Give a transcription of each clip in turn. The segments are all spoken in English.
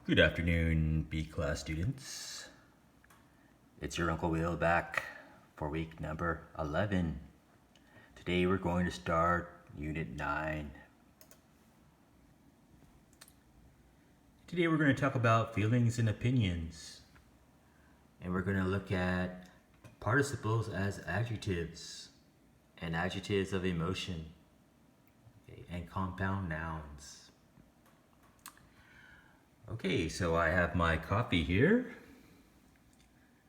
Good afternoon, B class students. It's your Uncle Will back for week number 11. Today we're going to start Unit 9. Today we're going to talk about feelings and opinions. And we're going to look at participles as adjectives and adjectives of emotion, and compound nouns. Okay, so I have my coffee here.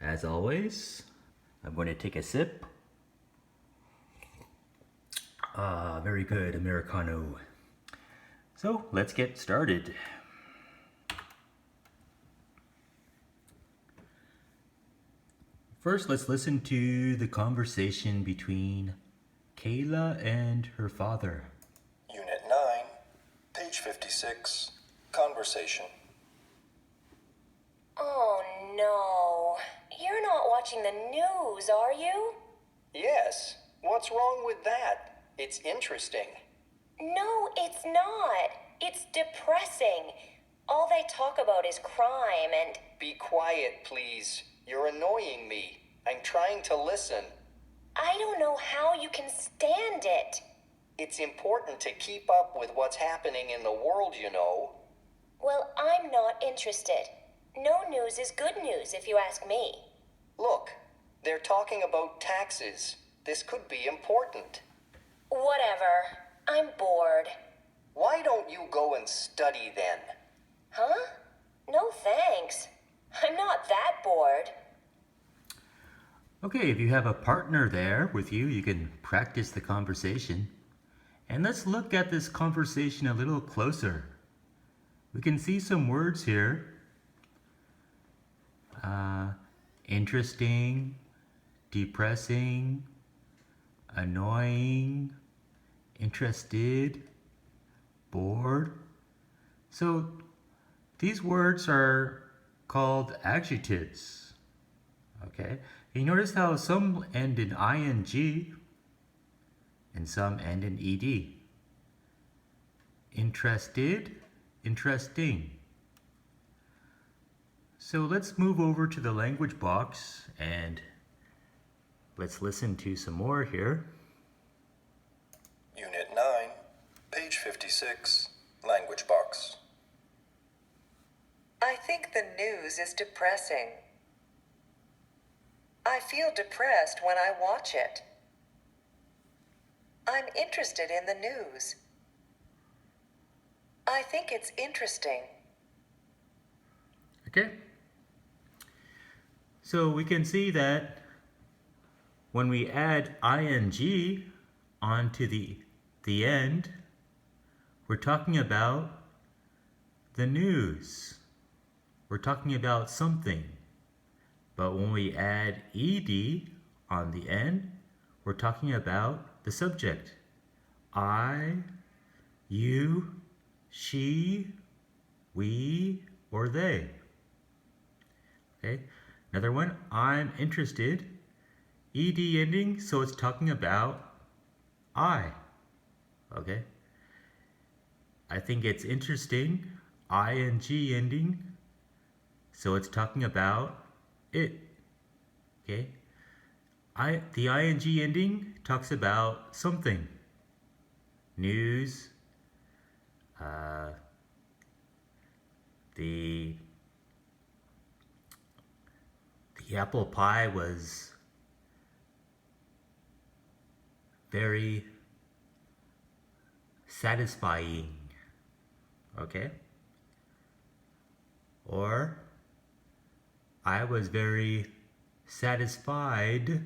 As always, I'm going to take a sip. Very good, Americano. So let's get started. First, let's listen to the conversation between Kayla and her father. Unit 9, page 56, conversation. Oh no, you're not watching the news, are you? Yes, what's wrong with that? It's interesting. No, it's not. It's depressing. All they talk about is crime and... Be quiet, please. You're annoying me. I'm trying to listen. I don't know how you can stand it. It's important to keep up with what's happening in the world, you know. Well, I'm not interested. No news is good news if you ask me. Look, they're talking about taxes. This could be important. Whatever. I'm bored. Why don't you go and study then? Huh? No thanks. I'm not that bored. Okay, if you have a partner there with you, you can practice the conversation. And let's look at this conversation a little closer. We can see some words here. Interesting, depressing, annoying, interested, bored. So these words are called adjectives. Okay, you notice how some end in ing and some end in ed. Interested, interesting. So let's move over to the language box and let's listen to some more here. Unit 9, page 56, language box. I think the news is depressing. I feel depressed when I watch it. I'm interested in the news. I think it's interesting. Okay. So we can see that when we add ing onto the end, we're talking about the news. We're talking about something. But when we add ed on the end, we're talking about the subject. I, you, she, we, or they. Okay. Another one, I'm interested. Ed ending, so it's talking about I. Okay. I think it's interesting. Ing ending, so it's talking about it. Okay. The ing ending talks about something. News. The apple pie was very satisfying. Okay? Or I was very satisfied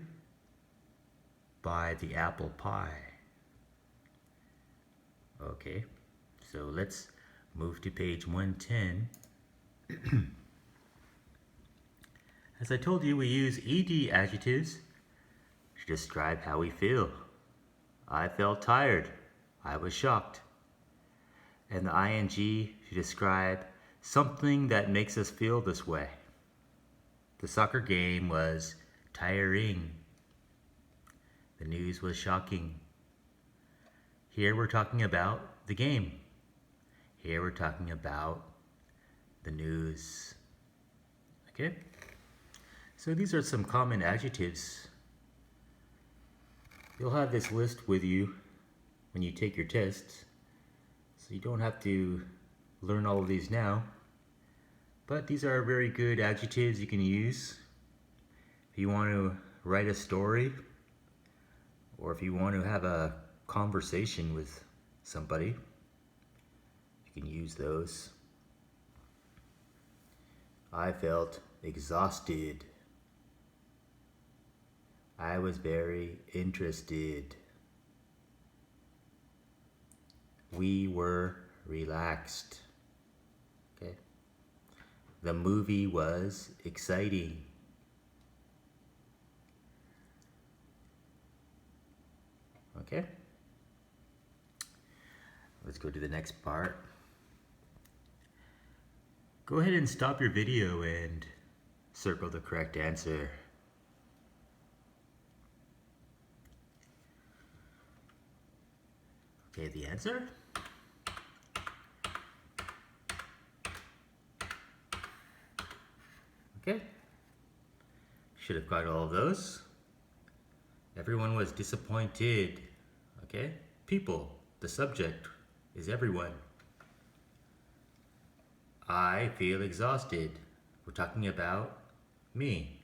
by the apple pie. Okay, so let's move to page 110. As I told you, we use ed adjectives to describe how we feel. I felt tired. I was shocked. And the ing to describe something that makes us feel this way. The soccer game was tiring. The news was shocking. Here we're talking about the game. Here we're talking about the news. Okay? So these are some common adjectives. You'll have this list with you when you take your test, so you don't have to learn all of these now. But these are very good adjectives you can use if you want to write a story, or if you want to have a conversation with somebody. You can use those. I felt exhausted. I was very interested. We were relaxed. Okay. The movie was exciting. Okay. Let's go to the next part. Go ahead and stop your video and circle the correct answer. Okay, the answer? Okay. Should have got all of those. Everyone was disappointed. Okay? People, the subject, is everyone. I feel exhausted. We're talking about me.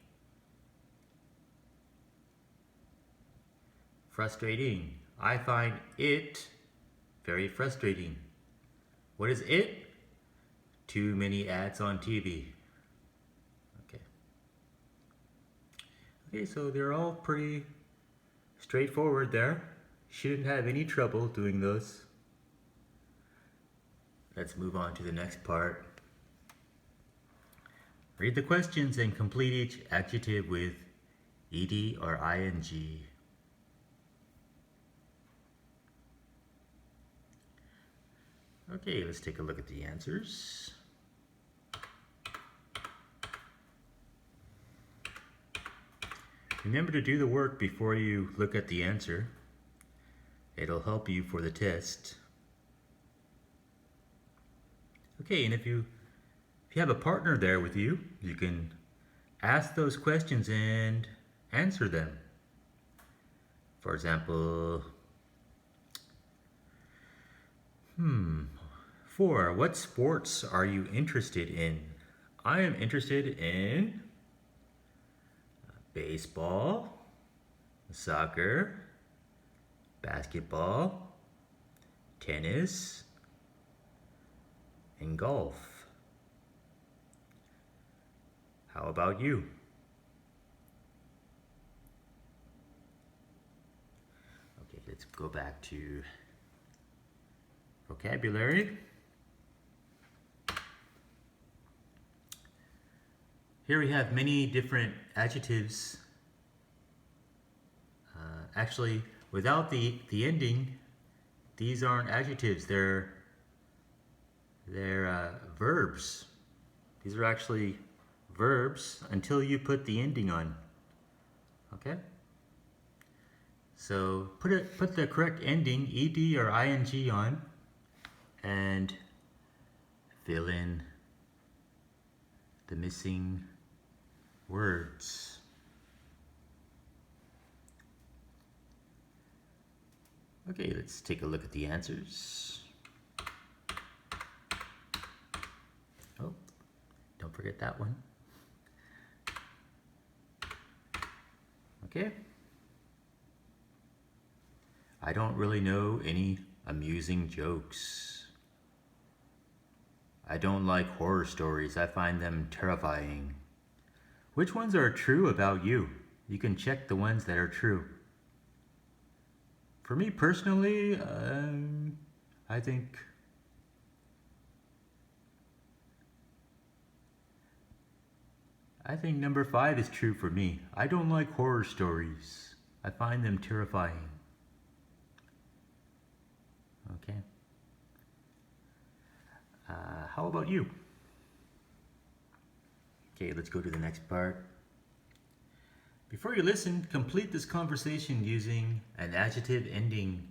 Frustrating. I find it very frustrating. What is it? Too many ads on TV. Okay. Okay, so they're all pretty straightforward there. Shouldn't have any trouble doing those. Let's move on to the next part. Read the questions and complete each adjective with ed or ing. Okay, let's take a look at the answers. Remember to do the work before you look at the answer. It'll help you for the test. Okay, and if you have a partner there with you, you can ask those questions and answer them. For example, 4. What sports are you interested in? I am interested in baseball, soccer, basketball, tennis, and golf. How about you? Okay, let's go back to vocabulary. Here we have many different adjectives. Actually, without the ending, these aren't adjectives. They're verbs. These are actually verbs until you put the ending on. Okay? So put the correct ending, ed or ing, on, and fill in the missing words. Okay, let's take a look at the answers. Oh, don't forget that one. Okay. I don't really know any amusing jokes. I don't like horror stories. I find them terrifying. Which ones are true about you? You can check the ones that are true. For me personally, I think number 5 is true for me. I don't like horror stories. I find them terrifying. Okay. How about you? Okay, let's go to the next part. Before you listen, complete this conversation using an adjective ending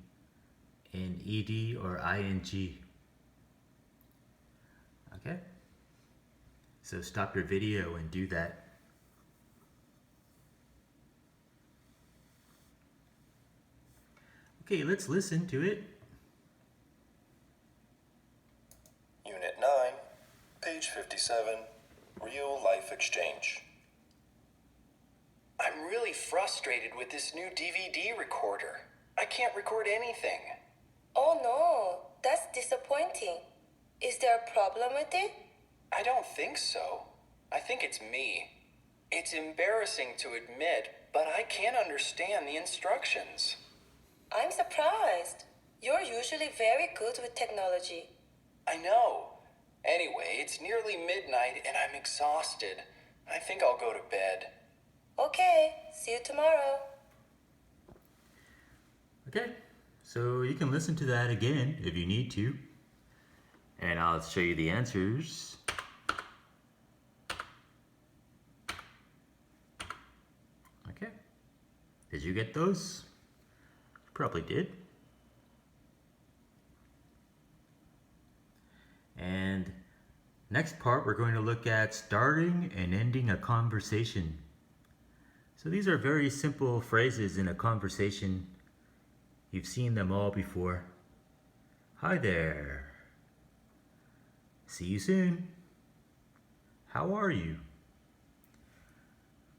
in ed or ing. Okay? So stop your video and do that. Okay, let's listen to it. Unit 9, page 57, Real Life Exchange. I'm really frustrated with this new DVD recorder. I can't record anything. Oh no, that's disappointing. Is there a problem with it? I don't think so. I think it's me. It's embarrassing to admit, but I can't understand the instructions. I'm surprised. You're usually very good with technology. I know. Anyway, it's nearly midnight and I'm exhausted. I think I'll go to bed. Okay, see you tomorrow. Okay, so you can listen to that again if you need to. And I'll show you the answers. Okay, did you get those? Probably did. And next part, we're going to look at starting and ending a conversation. So these are very simple phrases in a conversation. You've seen them all before. Hi there. See you soon. How are you?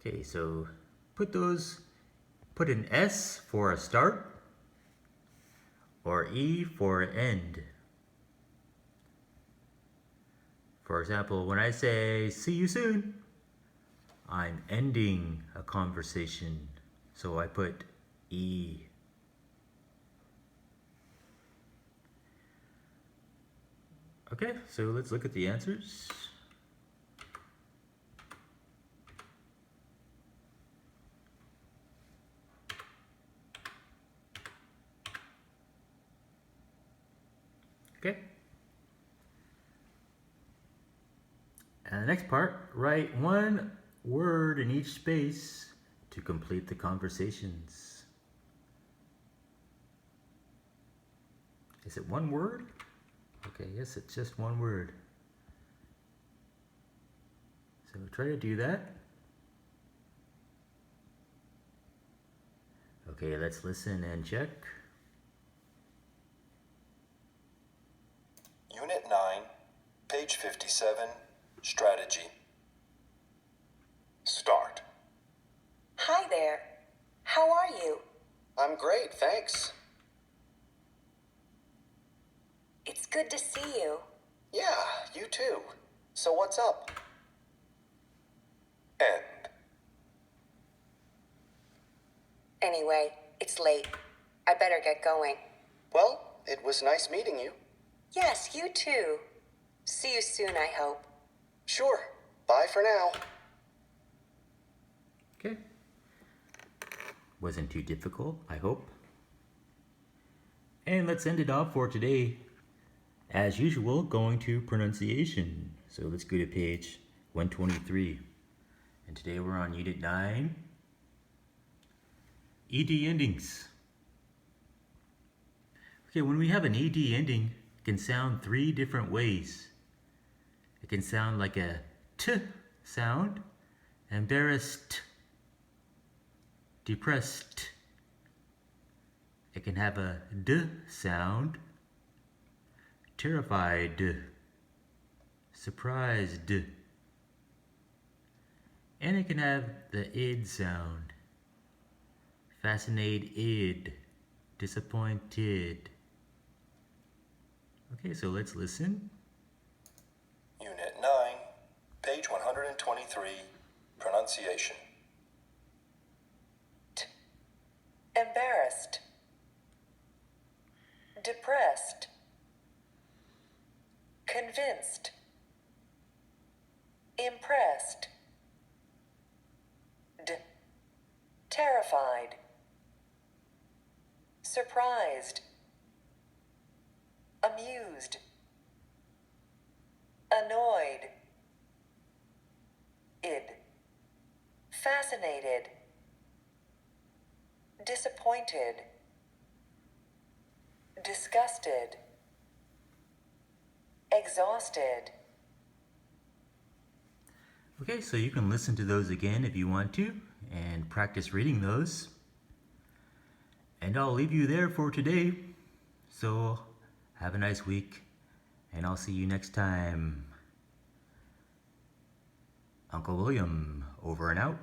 Okay, so put an S for a start or E for end. For example, when I say see you soon, I'm ending a conversation, so I put E. Okay, so let's look at the answers. Okay. And the next part, write one word in each space to complete the conversations. Is it one word? Okay, yes, it's just one word. So try to do that. Okay, let's listen and check. Unit 9, page 57, Strategy. Start. Hi there. How are you? I'm great, thanks. It's good to see you. Yeah, you too. So what's up? End. Anyway, it's late. I better get going. Well, it was nice meeting you. Yes, you too. See you soon, I hope. Sure. Bye for now. Okay. Wasn't too difficult, I hope. And let's end it off for today. As usual, going to pronunciation. So let's go to page 123. And today we're on Unit 9. ED endings. Okay, when we have an ED ending, it can sound three different ways. It can sound like a T sound, embarrassed, depressed. It can have a D sound, terrified, surprised. And it can have the id sound, fascinated, disappointed. Okay, so let's listen. Unit 9, page 123, Pronunciation. Embarrassed. Depressed. Convinced. Impressed. Terrified. Surprised. Amused. Annoyed. Id. Fascinated. Disappointed. Disgusted. Exhausted. Okay, so you can listen to those again if you want to and practice reading those. And I'll leave you there for today. So have a nice week, and I'll see you next time. Uncle William, over and out.